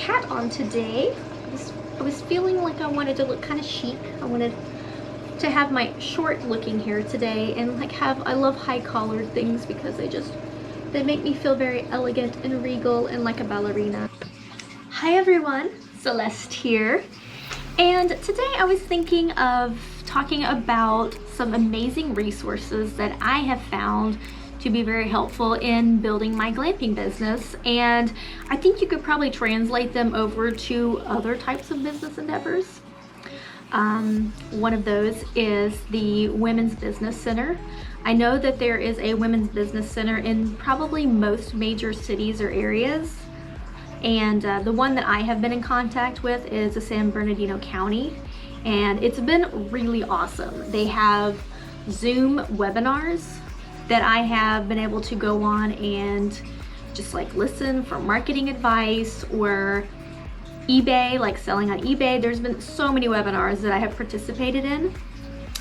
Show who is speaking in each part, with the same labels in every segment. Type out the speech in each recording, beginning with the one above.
Speaker 1: hat on today. I was feeling like I wanted to look kind of chic. I wanted to have my short looking hair today and like I love high collared things because they make me feel very elegant and regal and like a ballerina. Hi everyone, Celeste here. And today I was thinking of talking about some amazing resources that I have found to be very helpful in building my glamping business, and I think you could probably translate them over to other types of business endeavors. One of those is the Women's Business Center. I know that there is a Women's Business Center in probably most major cities or areas, and the one that I have been in contact with is the San Bernardino County, and it's been really awesome. They have Zoom webinars that I have been able to go on and just like listen for marketing advice, or eBay, like selling on eBay. There's been so many webinars that I have participated in,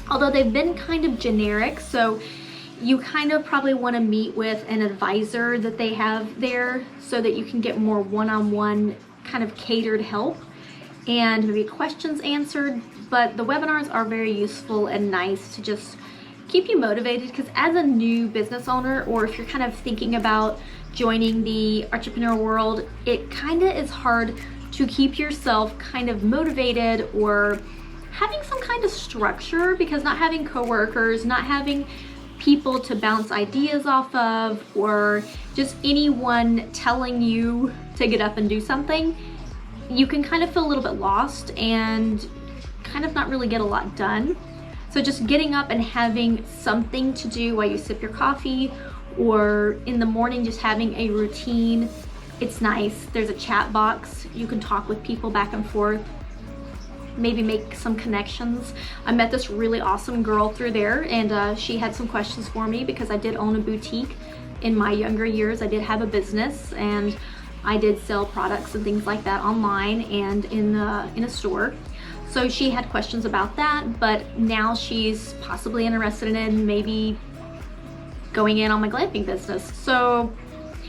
Speaker 1: although they've been kind of generic, so you kind of probably want to meet with an advisor that they have there so that you can get more one-on-one kind of catered help and maybe questions answered. But the webinars are very useful and nice to just keep you motivated, because as a new business owner, or if you're kind of thinking about joining the entrepreneur world, it kind of is hard to keep yourself kind of motivated or having some kind of structure, because not having coworkers, not having people to bounce ideas off of, or just anyone telling you to get up and do something, you can kind of feel a little bit lost and kind of not really get a lot done. So just getting up and having something to do while you sip your coffee, or in the morning just having a routine, it's nice. There's a chat box. You can talk with people back and forth, maybe make some connections. I met this really awesome girl through there, and she had some questions for me because I did own a boutique in my younger years. I did have a business, and I did sell products and things like that online and in a store. So she had questions about that, but now she's possibly interested in maybe going in on my glamping business. So,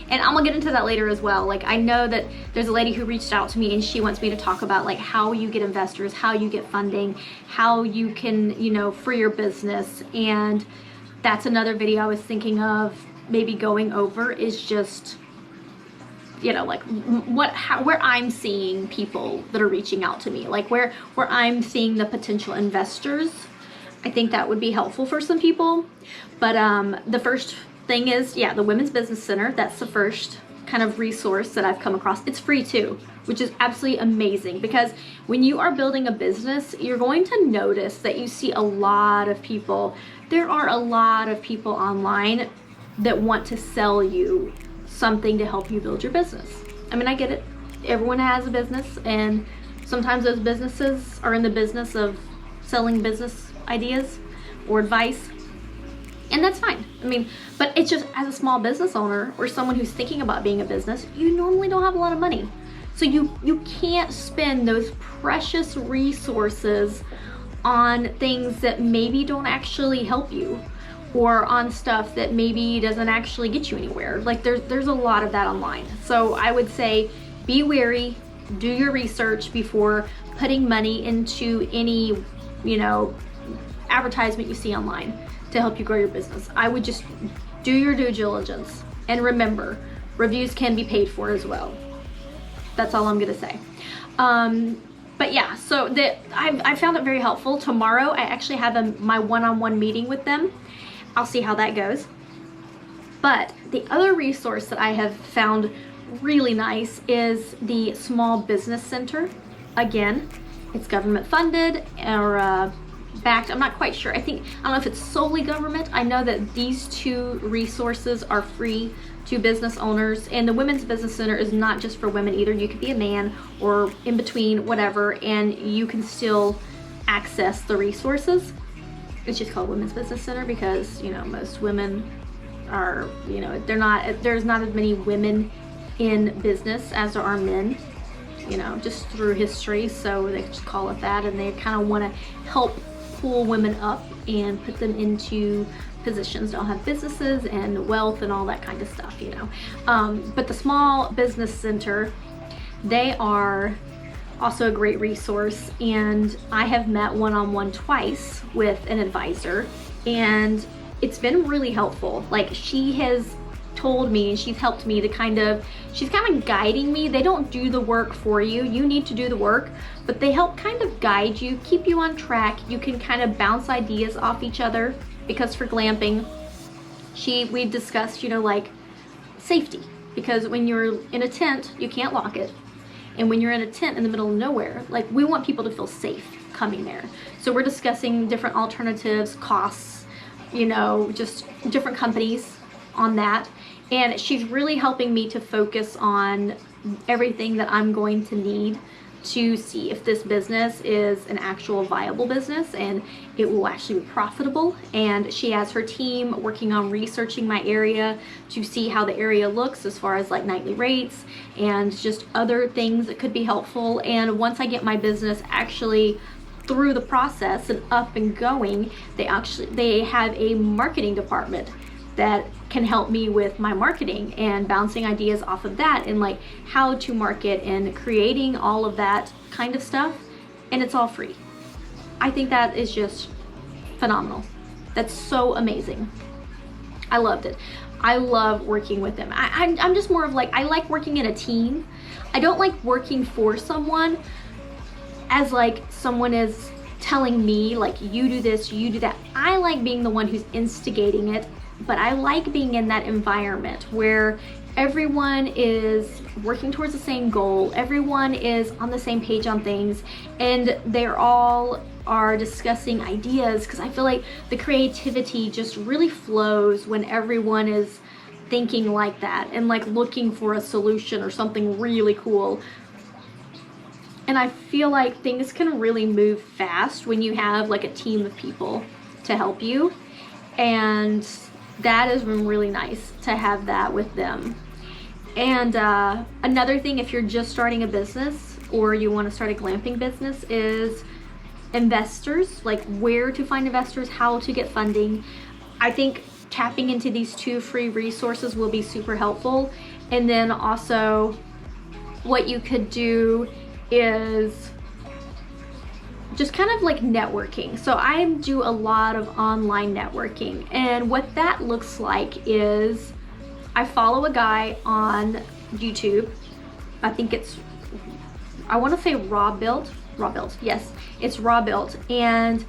Speaker 1: and I'm gonna get into that later as well. Like, I know that there's a lady who reached out to me and she wants me to talk about like how you get investors, how you get funding, how you can, for your business. And that's another video I was thinking of maybe going over, is just, like where I'm seeing people that are reaching out to me, like where I'm seeing the potential investors. I think that would be helpful for some people. But the first thing is, the Women's Business Center. That's the first kind of resource that I've come across. It's free too, which is absolutely amazing, because when you are building a business, you're going to notice that you see a lot of people. There are a lot of people online that want to sell you something to help you build your business. I mean, I get it. Everyone has a business, and sometimes those businesses are in the business of selling business ideas or advice, and that's fine. I mean, but it's just, as a small business owner or someone who's thinking about being a business, you normally don't have a lot of money. So you can't spend those precious resources on things that maybe don't actually help you, or on stuff that maybe doesn't actually get you anywhere. Like there's a lot of that online. So I would say be wary, do your research before putting money into any, advertisement you see online to help you grow your business. I would just do your due diligence, and remember, reviews can be paid for as well. That's all I'm gonna say. But yeah, so I found it very helpful. Tomorrow I actually have my one-on-one meeting with them. I'll see how that goes. But the other resource that I have found really nice is the Small Business Center. Again, it's government funded or backed. I'm not quite sure. I don't know if it's solely government. I know that these two resources are free to business owners, and the Women's Business Center is not just for women either. You could be a man or in between, whatever, and you can still access the resources. It's just called Women's Business Center because, most women are, there's not as many women in business as there are men, just through history. So they just call it that, and they kind of want to help pull women up and put them into positions. They'll have businesses and wealth and all that kind of stuff, But the Small Business Center, They are also a great resource, and I have met one-on-one twice with an advisor, and it's been really helpful. Like, she has told me, and she's helped me to she's kind of guiding me. They don't do the work for you. You need to do the work, but they help kind of guide you, keep you on track. You can kind of bounce ideas off each other, because for glamping, we discussed, you know, like safety, because when you're in a tent, you can't lock it. And when you're in a tent in the middle of nowhere, like, we want people to feel safe coming there. So we're discussing different alternatives, costs, you know, just different companies on that. And she's really helping me to focus on everything that I'm going to need to see if this business is an actual viable business and it will actually be profitable. And she has her team working on researching my area to see how the area looks as far as like nightly rates and just other things that could be helpful. And once I get my business actually through the process and up and going, they have a marketing department that can help me with my marketing and bouncing ideas off of that, and like how to market and creating all of that kind of stuff. And it's all free. I think that is just phenomenal. That's so amazing. I loved it. I love working with them. I'm just more of like, I like working in a team. I don't like working for someone as like someone is telling me like, you do this, you do that. I like being the one who's instigating it, but I like being in that environment where everyone is working towards the same goal, everyone is on the same page on things, and they're all are discussing ideas, because I feel like the creativity just really flows when everyone is thinking like that and like looking for a solution or something really cool. And I feel like things can really move fast when you have like a team of people to help you, and that has been really nice to have that with them. And another thing, if you're just starting a business or you want to start a glamping business, is investors, like where to find investors, how to get funding. I think tapping into these 2 free resources will be super helpful. And then also what you could do is just kind of like networking. So I do a lot of online networking, and what that looks like is I follow a guy on YouTube. I think I want to say Raw Built. Yes, it's Raw Built. And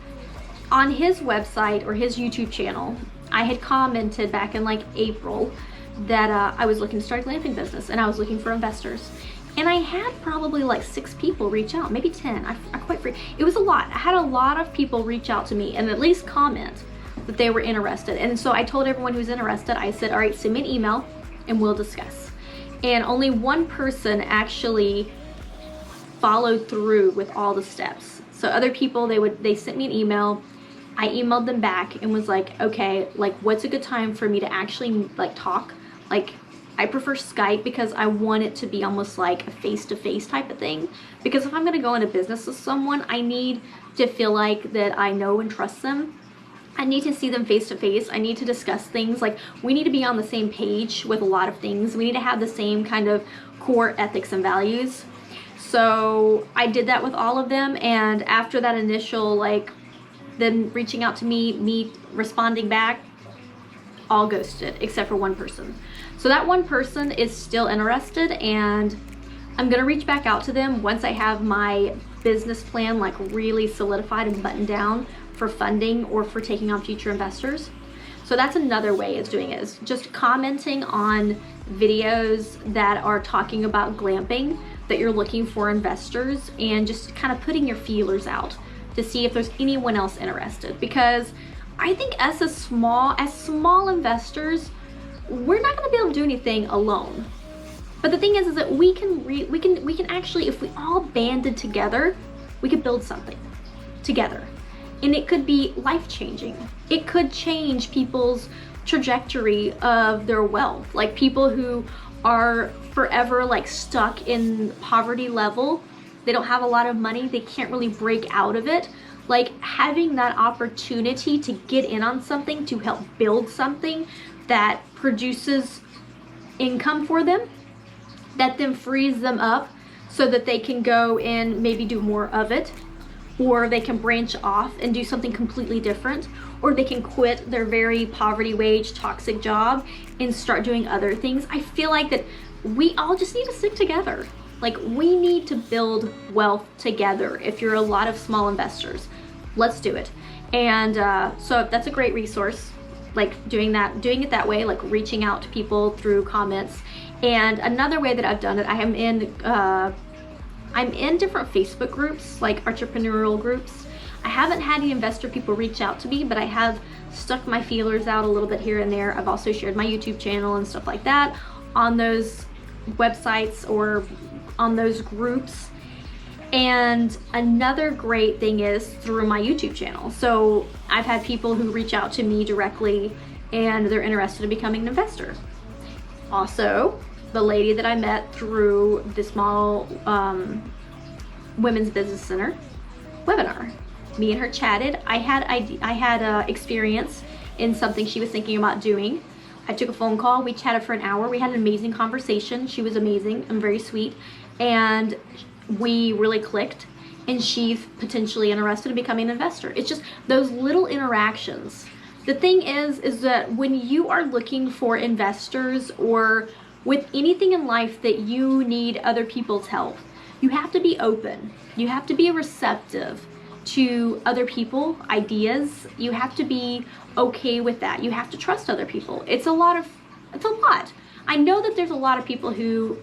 Speaker 1: on his website or his YouTube channel, I had commented back in like April that I was looking to start a glamping business and I was looking for investors. And I had probably like 6 people reach out, maybe 10. I quite forget. It was a lot. I had a lot of people reach out to me and at least comment that they were interested. And so I told everyone who's interested, I said, all right, send me an email and we'll discuss. And only one person actually followed through with all the steps. So other people, they sent me an email. I emailed them back and was like, okay, like what's a good time for me to actually like talk? Like, I prefer Skype because I want it to be almost like a face-to-face type of thing. Because if I'm going to go into business with someone, I need to feel like that I know and trust them. I need to see them face-to-face. I need to discuss things. Like, we need to be on the same page with a lot of things. We need to have the same kind of core ethics and values. So I did that with all of them. And after that initial, like, them reaching out to me responding back, all ghosted except for one person. So that one person is still interested, and I'm gonna reach back out to them once I have my business plan like really solidified and buttoned down for funding or for taking on future investors. So that's another way of doing it, is just commenting on videos that are talking about glamping that you're looking for investors, and just kind of putting your feelers out to see if there's anyone else interested. Because I think as small investors, we're not going to be able to do anything alone. But the thing is that we can actually, if we all banded together, we could build something together. And it could be life-changing. It could change people's trajectory of their wealth. Like people who are forever like stuck in poverty level, they don't have a lot of money, they can't really break out of it. Like having that opportunity to get in on something, to help build something that produces income for them, that then frees them up so that they can go and maybe do more of it, or they can branch off and do something completely different, or they can quit their very poverty wage toxic job and start doing other things. I feel like that we all just need to stick together. Like, we need to build wealth together. If you're a lot of small investors, let's do it. And so that's a great resource, like doing it that way, like reaching out to people through comments. And another way that I've done it, I'm in different Facebook groups, like entrepreneurial groups. I haven't had any investor people reach out to me, but I have stuck my feelers out a little bit here and there. I've also shared my YouTube channel and stuff like that on those websites or on those groups. And another great thing is through my YouTube channel. So I've had people who reach out to me directly and they're interested in becoming an investor. Also, the lady that I met through the small Women's Business Center webinar, me and her chatted. I had experience in something she was thinking about doing. I took a phone call, we chatted for an hour, we had an amazing conversation. She was amazing and very sweet, and we really clicked, and she's potentially interested in becoming an investor. It's just those little interactions. The thing is that when you are looking for investors, or with anything in life that you need other people's help, you have to be open. You have to be receptive to other people, ideas. You have to be okay with that. You have to trust other people. It's a lot. I know that there's a lot of people who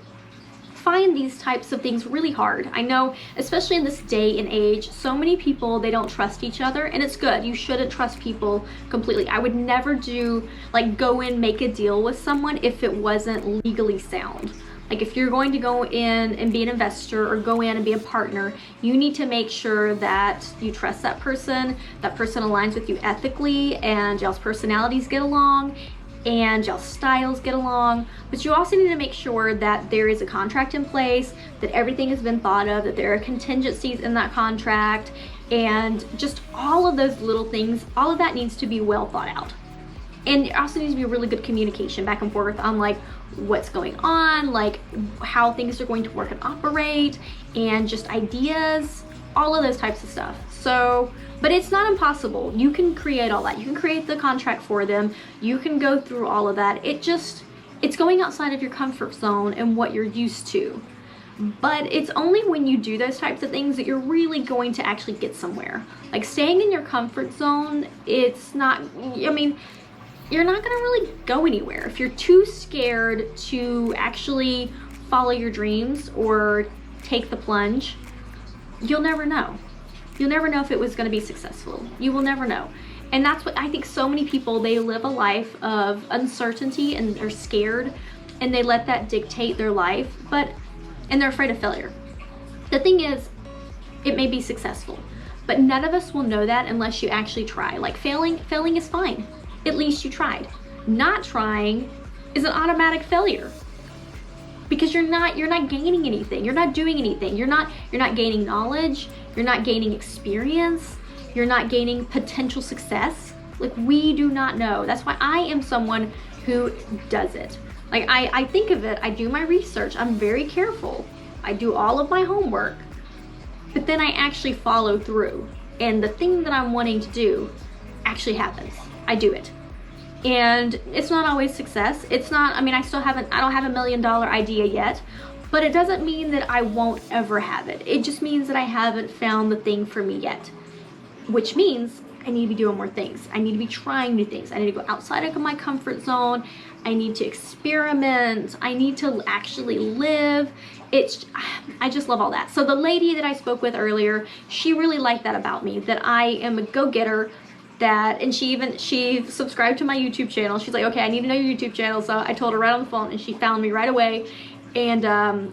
Speaker 1: find these types of things really hard. I know, especially in this day and age, so many people, they don't trust each other, and it's good. You shouldn't trust people completely. I would never go in, make a deal with someone if it wasn't legally sound. Like, if you're going to go in and be an investor or go in and be a partner, you need to make sure that you trust that person aligns with you ethically, and y'all's personalities get along, and y'all's styles get along. But you also need to make sure that there is a contract in place, that everything has been thought of, that there are contingencies in that contract, and just all of those little things. All of that needs to be well thought out. And it also needs to be really good communication back and forth on like what's going on, like how things are going to work and operate, and just ideas, all of those types of stuff. So, but it's not impossible. You can create all that. You can create the contract for them. You can go through all of that. It's going outside of your comfort zone and what you're used to. But it's only when you do those types of things that you're really going to actually get somewhere. Like, staying in your comfort zone, it's not, I mean, you're not gonna really go anywhere. If you're too scared to actually follow your dreams or take the plunge, you'll never know. You'll never know if it was gonna be successful. You will never know. And that's what I think so many people, they live a life of uncertainty and they're scared and they let that dictate their life, and they're afraid of failure. The thing is, it may be successful, but none of us will know that unless you actually try. Like, failing is fine. At least you tried. Not trying is an automatic failure, because you're not gaining anything. You're not doing anything. You're not gaining knowledge. You're not gaining experience. You're not gaining potential success. Like, we do not know. That's why I am someone who does it. Like, I think of it, I do my research, I'm very careful. I do all of my homework, but then I actually follow through. And the thing that I'm wanting to do actually happens. I do it. And it's not always success. It's not, I mean, I don't have $1 million idea yet, but it doesn't mean that I won't ever have it. It just means that I haven't found the thing for me yet, which means I need to be doing more things. I need to be trying new things. I need to go outside of my comfort zone. I need to experiment. I need to actually live. I just love all that. So the lady that I spoke with earlier, she really liked that about me, that I am a go-getter, and she subscribed to my YouTube channel. She's like, okay, I need to know your YouTube channel. So I told her right on the phone, and she found me right away. And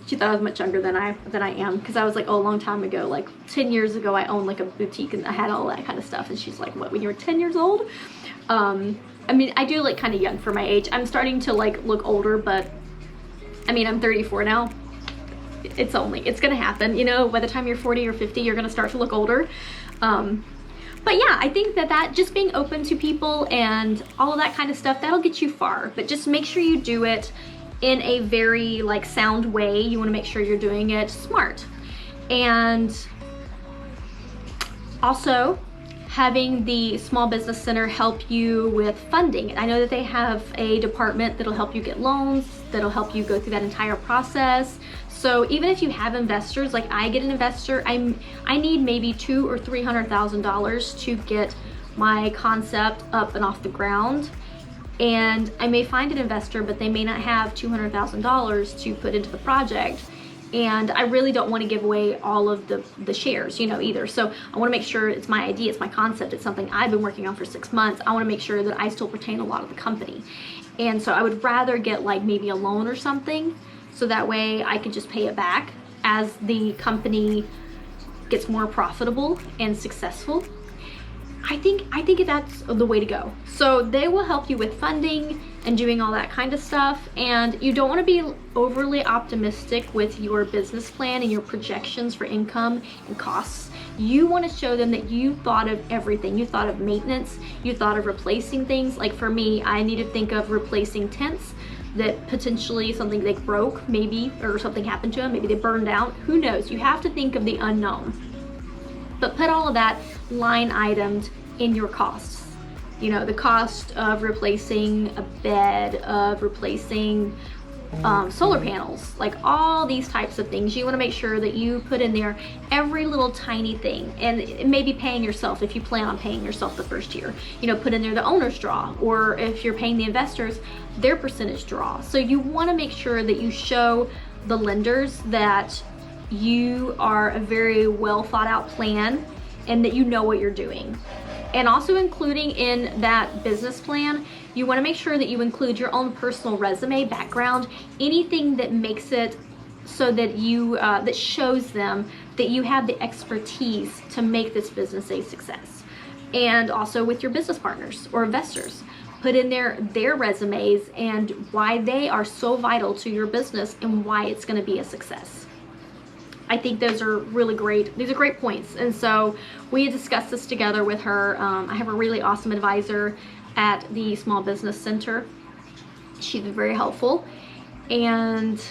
Speaker 1: she thought I was much younger than I am, because I was like, oh, a long time ago, like 10 years ago, I owned like a boutique and I had all that kind of stuff. And she's like, what, when you were 10 years old? I mean, I do look kind of young for my age. I'm starting to like look older, but I mean, I'm 34 now. It's gonna happen, you know. By the time you're 40 or 50, you're gonna start to look older. But yeah, I think that just being open to people and all of that kind of stuff, that'll get you far. But just make sure you do it in a very like sound way. You want to make sure you're doing it smart. And also having the Small Business Center help you with funding. I know that they have a department that'll help you get loans, that'll help you go through that entire process. So even if you have investors, like I get an investor, I need maybe $200,000 or $300,000 to get my concept up and off the ground. And I may find an investor, but they may not have $200,000 to put into the project. And I really don't want to give away all of the shares, you know, either. So I want to make sure it's my idea, it's my concept, it's something I've been working on for 6 months. I want to make sure that I still retain a lot of the company. And so I would rather get like maybe a loan or something, so that way I can just pay it back as the company gets more profitable and successful. I think that's the way to go. So they will help you with funding and doing all that kind of stuff. And you don't want to be overly optimistic with your business plan and your projections for income and costs. You want to show them that you thought of everything. You thought of maintenance, you thought of replacing things. Like for me, I need to think of replacing tents that potentially something they broke maybe, or something happened to them, maybe they burned out, who knows. You have to think of the unknown. But put all of that line itemed in your costs. You know, the cost of replacing a bed, of replacing solar panels, like all these types of things. You want to make sure that you put in there every little tiny thing, and maybe paying yourself if you plan on paying yourself the first year. You know, put in there the owner's draw, or if you're paying the investors, their percentage draw. So you want to make sure that you show the lenders that you are a very well thought out plan and that you know what you're doing. And also including in that business plan, you want to make sure that you include your own personal resume, background, anything that makes it so that you that shows them that you have the expertise to make this business a success. And also with your business partners or investors, put in their resumes and why they are so vital to your business and why it's going to be a success. I think those are really great. These are great points. And so we had discussed this together with her. I have a really awesome advisor at the Small Business Center. She's been very helpful. And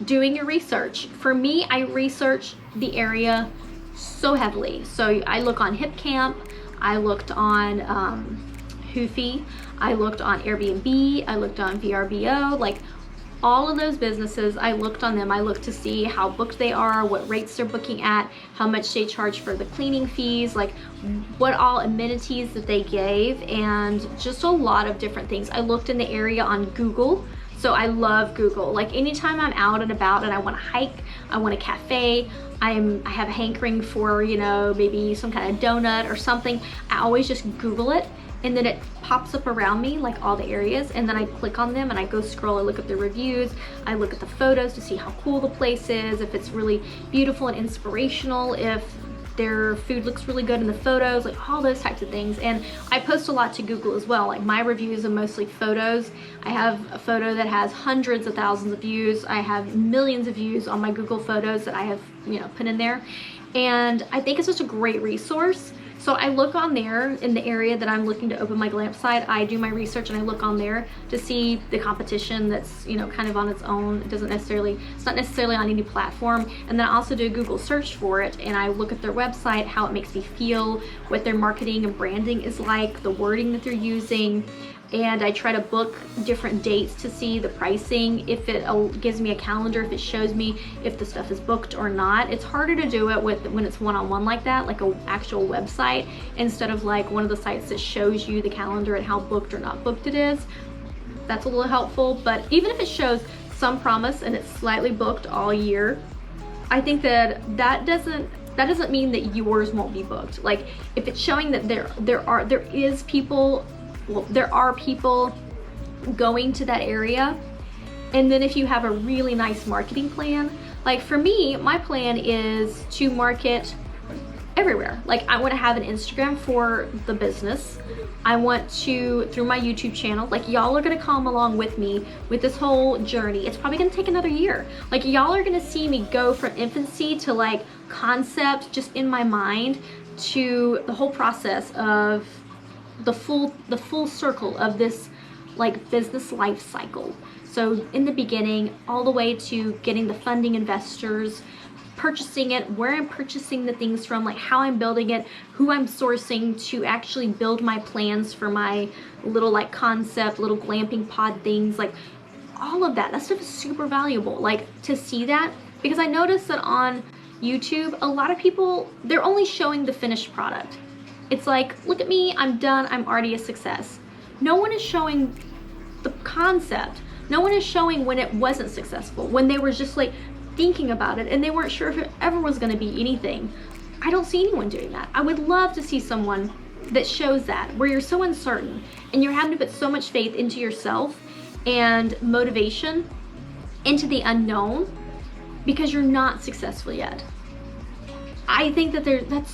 Speaker 1: doing your research. For me, I research the area so heavily. So I look on HipCamp. I looked on Hoofy. I looked on Airbnb. I looked on VRBO. Like, all of those businesses, I looked on them. I looked to see how booked they are, what rates they're booking at, how much they charge for the cleaning fees, like what all amenities that they gave, and just a lot of different things. I looked in the area on Google. So I love Google. Like anytime I'm out and about and I want to hike, I want a cafe, I have a hankering for, you know, maybe some kind of donut or something, I always just Google it. And then it pops up around me, like all the areas, and then I click on them and I go scroll, I look at the reviews, I look at the photos to see how cool the place is, if it's really beautiful and inspirational, if their food looks really good in the photos, like all those types of things. And I post a lot to Google as well. Like my reviews are mostly photos. I have a photo that has hundreds of thousands of views. I have millions of views on my Google photos that I have, you know, put in there. And I think it's just a great resource. So I look on there in the area that I'm looking to open my glamp site. I do my research and I look on there to see the competition that's, you know, kind of on its own. It's not necessarily on any platform. And then I also do a Google search for it and I look at their website, how it makes me feel, what their marketing and branding is like, the wording that they're using. And I try to book different dates to see the pricing, if it gives me a calendar, if it shows me if the stuff is booked or not. It's harder to do it when it's one-on-one like that, like an actual website, instead of like one of the sites that shows you the calendar and how booked or not booked it is. That's a little helpful, but even if it shows some promise and it's slightly booked all year, I think that doesn't mean that yours won't be booked. Like if it's showing that there are people going to that area, and then if you have a really nice marketing plan, like for me, my plan is to market everywhere. Like I want to have an Instagram for the business. I want to, through my YouTube channel, like y'all are going to come along with me with this whole journey. It's probably going to take another year. Like y'all are going to see me go from infancy to like concept just in my mind to the whole process of the full circle of this like business life cycle. So in the beginning, all the way to getting the funding investors, purchasing it, where I'm purchasing the things from, like how I'm building it, who I'm sourcing to actually build my plans for my little like concept, little glamping pod things, like all of that. That stuff is super valuable, like to see that, because I noticed that on YouTube, a lot of people, they're only showing the finished product. It's like, look at me, I'm done, I'm already a success. No one is showing the concept. No one is showing when it wasn't successful, when they were just like thinking about it and they weren't sure if it ever was going to be anything. I don't see anyone doing that. I would love to see someone that shows that, where you're so uncertain and you're having to put so much faith into yourself and motivation into the unknown because you're not successful yet. I think that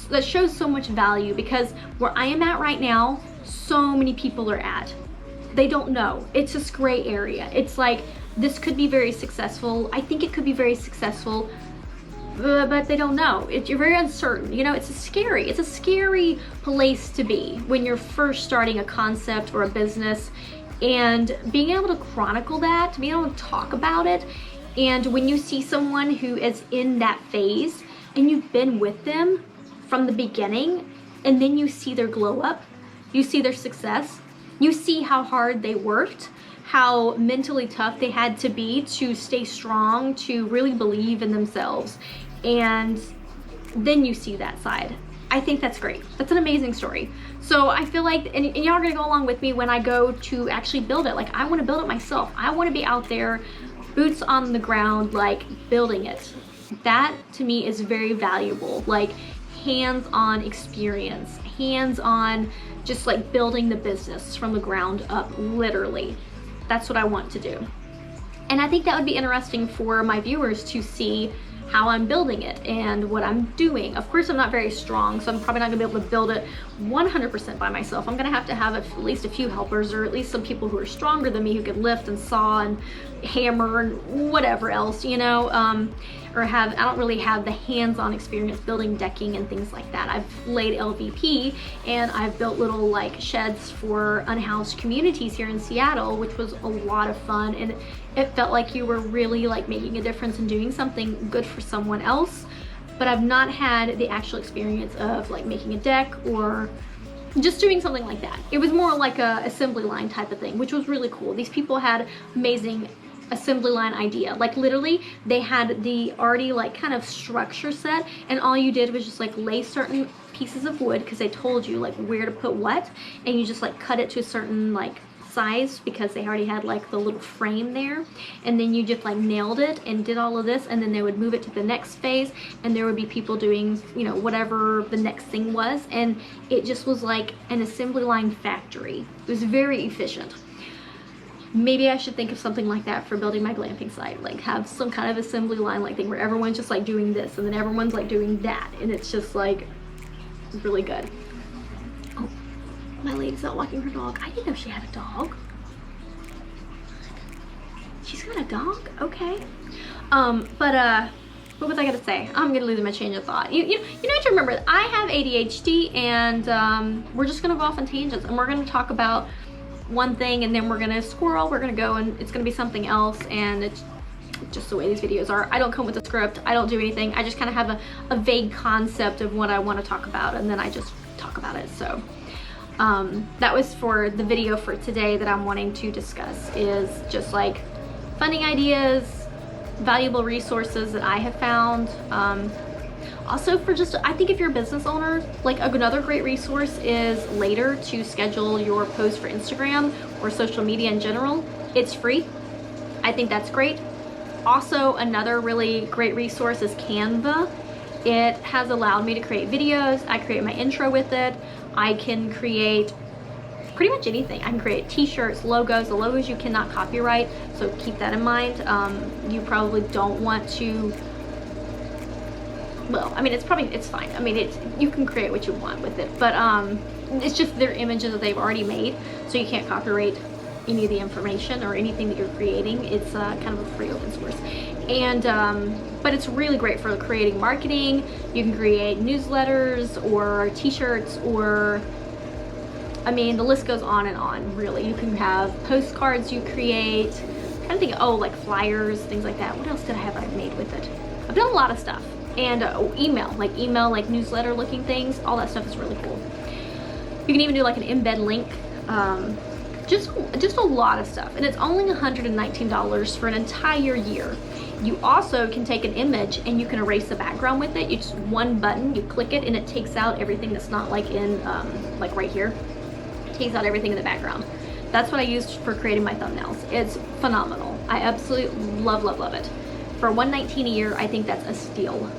Speaker 1: that shows so much value, because where I am at right now, so many people are at. They don't know. It's this gray area. It's like, this could be very successful. I think it could be very successful, but they don't know. You're very uncertain. You know, it's a scary place to be when you're first starting a concept or a business, and being able to chronicle that, being able to talk about it. And when you see someone who is in that phase and you've been with them from the beginning, and then you see their glow up, you see their success, you see how hard they worked, how mentally tough they had to be to stay strong, to really believe in themselves. And then you see that side. I think that's great. That's an amazing story. So I feel like, and y'all are gonna go along with me when I go to actually build it. Like, I wanna build it myself. I wanna be out there, boots on the ground, like building it. That to me is very valuable. Like hands-on experience, hands-on, just like building the business from the ground up, literally. That's what I want to do. And I think that would be interesting for my viewers to see how I'm building it and what I'm doing. Of course, I'm not very strong, so I'm probably not gonna be able to build it 100% by myself. I'm gonna have to have at least a few helpers, or at least some people who are stronger than me who can lift and saw and hammer and whatever else, you know, or I don't really have the hands-on experience building decking and things like that. I've laid LVP and I've built little like sheds for unhoused communities here in Seattle, which was a lot of fun, and it felt like you were really like making a difference and doing something good for someone else. But I've not had the actual experience of like making a deck or just doing something like that. It was more like a assembly line type of thing, which was really cool. These people had amazing assembly line idea. Like literally they had the already like kind of structure set, and all you did was just like lay certain pieces of wood, because they told you like where to put what, and you just like cut it to a certain like size, because they already had like the little frame there, and then you just like nailed it and did all of this, and then they would move it to the next phase, and there would be people doing, you know, whatever the next thing was, and it just was like an assembly line factory. It was very efficient. Maybe I should think of something like that for building my glamping site, like have some kind of assembly line like thing where everyone's just like doing this and then everyone's like doing that, and it's just like really good. Oh, my lady's out walking her dog. I didn't know she had a dog. She's got a dog? Okay. What was I gonna say? I'm gonna lose my change of thought. You know to remember, I have ADHD, and we're just gonna go off on tangents, and we're gonna talk about one thing, and then we're gonna squirrel, we're gonna go, and it's gonna be something else, and it's just the way these videos are. I don't come with a script, I don't do anything. I just kind of have a vague concept of what I want to talk about, and then I just talk about it. So that was for the video for today that I'm wanting to discuss, is just like funding ideas, valuable resources that I have found. Also, for just, I think if you're a business owner, like another great resource is Later, to schedule your posts for Instagram or social media in general. It's free. I think that's great. Also, another really great resource is Canva. It has allowed me to create videos. I create my intro with it. I can create pretty much anything. I can create t-shirts, logos. The logos you cannot copyright, so keep that in mind. You probably don't want to, well, I mean, it's fine. I mean, you can create what you want with it, but it's just their images that they've already made, so you can't copyright any of the information or anything that you're creating. It's kind of a free open source, and but it's really great for creating marketing. You can create newsletters or t-shirts or I mean, the list goes on and on, really. You can have postcards you create. I'm trying to think, oh, like flyers, things like that. What else did I have I've made with it? I've done a lot of stuff. And email, like newsletter looking things. All that stuff is really cool. You can even do like an embed link. Just a lot of stuff. And it's only $119 for an entire year. You also can take an image and you can erase the background with it. You just one button, you click it, and it takes out everything that's not like in, like right here. It takes out everything in the background. That's what I used for creating my thumbnails. It's phenomenal. I absolutely love, love, love it. For $119 a year, I think that's a steal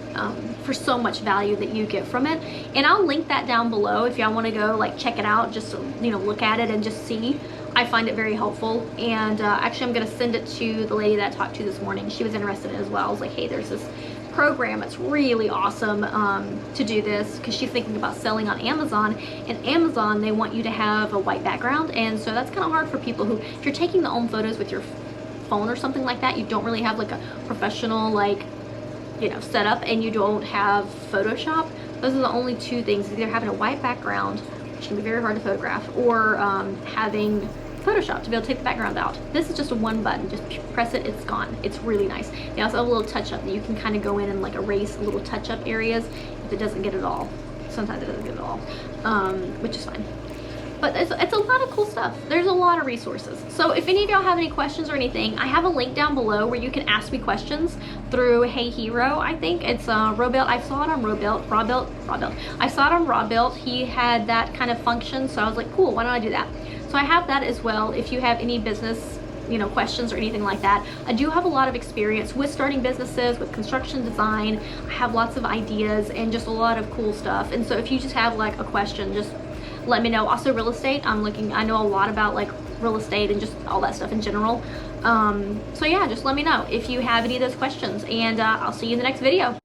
Speaker 1: for so much value that you get from it. And I'll link that down below if y'all want to go like check it out, just to, you know, look at it and just see. I find it very helpful. And actually I'm going to send it to the lady that I talked to this morning. She was interested in it as well. I was like, hey, there's this program. It's really awesome to do this, because she's thinking about selling on Amazon. And Amazon, they want you to have a white background. And so that's kind of hard for people who, if you're taking the own photos with your phone or something like that, you don't really have like a professional, like, you know, setup, and you don't have Photoshop. Those are the only two things, either having a white background, which can be very hard to photograph, or having Photoshop to be able to take the background out. This is just a one button, just press it, it's gone. It's really nice. They also have a little touch up that you can kind of go in and like erase little touch up areas if it doesn't get it all. Sometimes it doesn't get it all, which is fine. But it's a lot of cool stuff. There's a lot of resources. So if any of y'all have any questions or anything, I have a link down below where you can ask me questions through Hey Hero. I think it's Robelt. I saw it on Robelt. I saw it on Robelt. He had that kind of function, so I was like, cool, why don't I do that? So I have that as well. If you have any business, you know, questions or anything like that. I do have a lot of experience with starting businesses, with construction design. I have lots of ideas and just a lot of cool stuff. And so if you just have like a question, just let me know. Also real estate, I know a lot about like real estate and just all that stuff in general. So yeah, just let me know if you have any of those questions, and I'll see you in the next video.